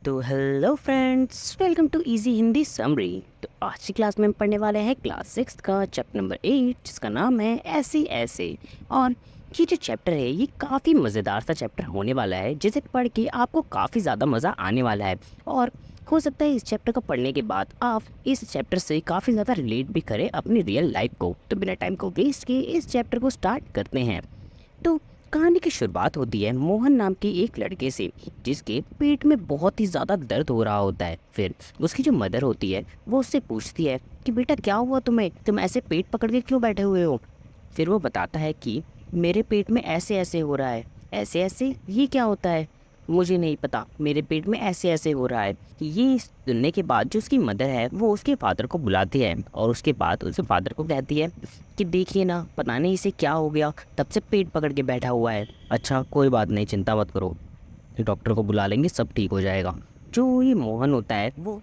तो hello friends, welcome to easy Hindi summary. तो आज की क्लास में हम पढ़ने वाले हैं क्लास 6 का चैप्टर नंबर 8, जिसका नाम है ऐसे ऐसे। और ये जो चैप्टर है ये काफ़ी मज़ेदार सा चैप्टर होने वाला है, जिसे पढ़ के आपको काफ़ी ज़्यादा मज़ा आने वाला है। और हो सकता है इस चैप्टर को पढ़ने के बाद आप इस चैप्टर से काफ़ी ज़्यादा रिलेट भी करें अपनी रियल लाइफ को। तो बिना टाइम को वेस्ट किए इस चैप्टर को स्टार्ट करते हैं। तो कहानी की शुरुआत होती है मोहन नाम के एक लड़के से, जिसके पेट में बहुत ही ज़्यादा दर्द हो रहा होता है। फिर उसकी जो मदर होती है वो उससे पूछती है कि बेटा क्या हुआ तुम्हें, तुम ऐसे पेट पकड़ के क्यों बैठे हुए हो। फिर वो बताता है कि मेरे पेट में ऐसे ऐसे हो रहा है। ऐसे ऐसे ये क्या होता है, मुझे नहीं पता, मेरे पेट में ऐसे ऐसे हो रहा है। ये सुनने के बाद जो उसकी मदर है वो उसके फादर को बुलाती है और उसके बाद उसके फादर को कहती है कि देखिए ना, पता नहीं इसे क्या हो गया, तब से पेट पकड़ के बैठा हुआ है। अच्छा कोई बात नहीं, चिंता मत करो, डॉक्टर को बुला लेंगे, सब ठीक हो जाएगा। जो ये मोहन होता है वो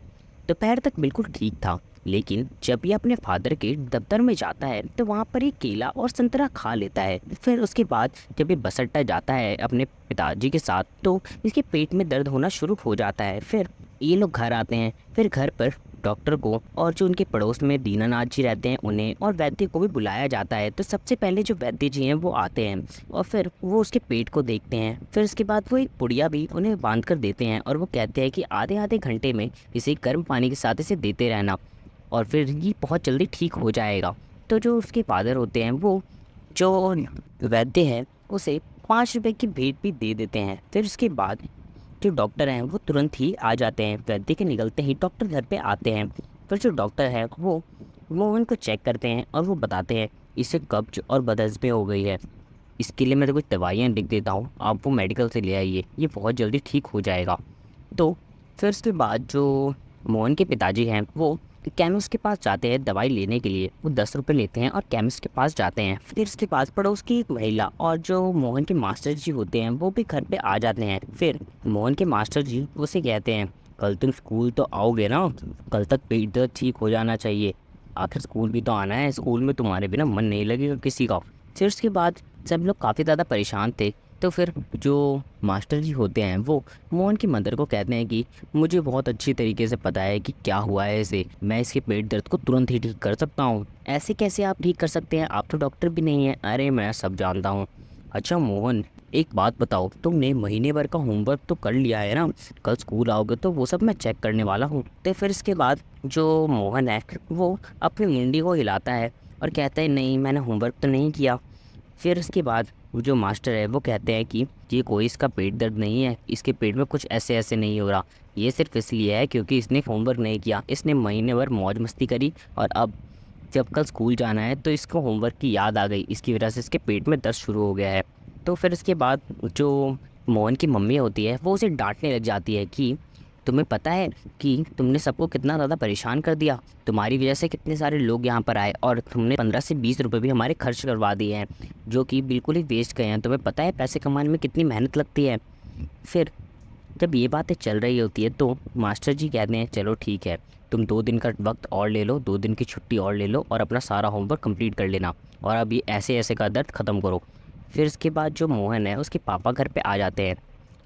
दोपहर तक बिल्कुल ठीक था, लेकिन जब ये अपने फादर के दफ्तर में जाता है तो वहाँ पर ये केला और संतरा खा लेता है। फिर उसके बाद जब ये बस अड्डा जाता है अपने पिताजी के साथ तो इसके पेट में दर्द होना शुरू हो जाता है। फिर ये लोग घर आते हैं। फिर घर पर डॉक्टर को और जो उनके पड़ोस में दीनानाथ जी रहते हैं उन्हें और वैद्य को भी बुलाया जाता है। तो सबसे पहले जो वैद्य जी हैं वो आते हैं और फिर वो उसके पेट को देखते हैं। फिर उसके बाद वो एक पुड़िया भी उन्हें बांध कर देते हैं और वो कहते हैं कि आधे आधे घंटे में इसे गर्म पानी के साथ इसे देते रहना और फिर ये बहुत जल्दी ठीक हो जाएगा। तो जो उसके फादर होते हैं वो जो वैद्य है उसे 5 रुपए की भेंट भी दे देते हैं। फिर उसके बाद जो डॉक्टर हैं वो तुरंत ही आ जाते हैं। वैद्य के निकलते ही डॉक्टर घर पे आते हैं। फिर जो डॉक्टर है वो उनको चेक करते हैं और वो बताते हैं इसे कब्ज और बदहज़मी हो गई है, इसके लिए मैं तो कुछ दवाइयाँ लिख देता हूँ, आप वो मेडिकल से ले आइए, ये बहुत जल्दी ठीक हो जाएगा। तो फिर उसके बाद जो मोहन के पिताजी हैं वो केमिस्ट के पास जाते हैं दवाई लेने के लिए। वो 10 रुपये लेते हैं और केमिस्ट के पास जाते हैं। फिर उसके पास पड़ोस की एक महिला और जो मोहन के मास्टर जी होते हैं वो भी घर पे आ जाते हैं। फिर मोहन के मास्टर जी उसे कहते हैं कल तुम स्कूल तो आओगे ना, कल तक पेट दर्द ठीक हो जाना चाहिए, आखिर स्कूल भी तो आना है, स्कूल में तुम्हारे बिना मन नहीं लगेगा किसी का। फिर उसके बाद सब लोग काफ़ी ज़्यादा परेशान थे। तो फिर जो मास्टर जी होते हैं वो मोहन की मदर को कहते हैं कि मुझे बहुत अच्छी तरीके से पता है कि क्या हुआ है इसे, मैं इसके पेट दर्द को तुरंत ही ठीक कर सकता हूँ। ऐसे कैसे आप ठीक कर सकते हैं, आप तो डॉक्टर भी नहीं हैं। अरे मैं सब जानता हूँ। अच्छा मोहन, एक बात बताओ, तुमने महीने भर का होमवर्क तो कर लिया है ना, कल स्कूल आओगे तो वो सब मैं चेक करने वाला हूँ। तो फिर इसके बाद जो मोहन है वो अपनी मुंडी को हिलाता है और कहता है नहीं, मैंने होमवर्क तो नहीं किया। फिर उसके बाद वो जो मास्टर है वो कहते हैं कि ये कोई इसका पेट दर्द नहीं है, इसके पेट में कुछ ऐसे ऐसे नहीं हो रहा, ये सिर्फ इसलिए है क्योंकि इसने होमवर्क नहीं किया, इसने महीने भर मौज मस्ती करी और अब जब कल स्कूल जाना है तो इसको होमवर्क की याद आ गई, इसकी वजह से इसके पेट में दर्द शुरू हो गया है। तो फिर उसके बाद जो मोहन की मम्मी होती है वो उसे डांटने लग जाती है कि तुम्हें पता है कि तुमने सबको कितना ज़्यादा परेशान कर दिया, तुम्हारी वजह से कितने सारे लोग यहाँ पर आए और तुमने 15 से 20 रुपए भी हमारे खर्च करवा दिए हैं, जो कि बिल्कुल ही वेस्ट गए हैं। तुम्हें पता है पैसे कमाने में कितनी मेहनत लगती है। फिर जब ये बातें चल रही होती है तो मास्टर जी कहते हैं चलो ठीक है, तुम 2 दिन का वक्त और ले लो, 2 दिन की छुट्टी और ले लो और अपना सारा होमवर्क कंप्लीट कर लेना और अब ये ऐसे ऐसे का दर्द ख़त्म करो। फिर इसके बाद जो मोहन है उसके पापा घर पे आ जाते हैं।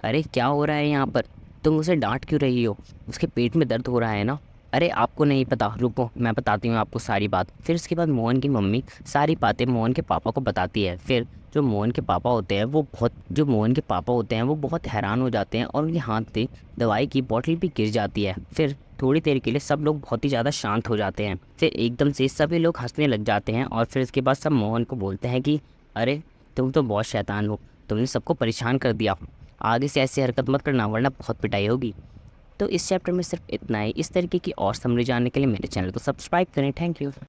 अरे क्या हो रहा है यहाँ पर, तुम उसे डांट क्यों रही हो, उसके पेट में दर्द हो रहा है ना। अरे आपको नहीं पता, रुको मैं बताती हूँ आपको सारी बात। फिर इसके बाद मोहन की मम्मी सारी बातें मोहन के पापा को बताती है। फिर जो मोहन के पापा होते हैं वो बहुत हैरान हो जाते हैं और उनके हाथ से दवाई की बोतल भी गिर जाती है। फिर थोड़ी देर के लिए सब लोग बहुत ही ज़्यादा शांत हो जाते हैं। फिर एकदम से सभी लोग हंसने लग जाते हैं और फिर इसके बाद सब मोहन को बोलते हैं कि अरे तुम तो बहुत शैतान हो, तुमने सबको परेशान कर दिया, आगे से ऐसी हरकत मत करना वरना बहुत पिटाई होगी। तो इस चैप्टर में सिर्फ इतना ही। इस तरीके की और समझ जानने के लिए मेरे चैनल को सब्सक्राइब करें। Thank you.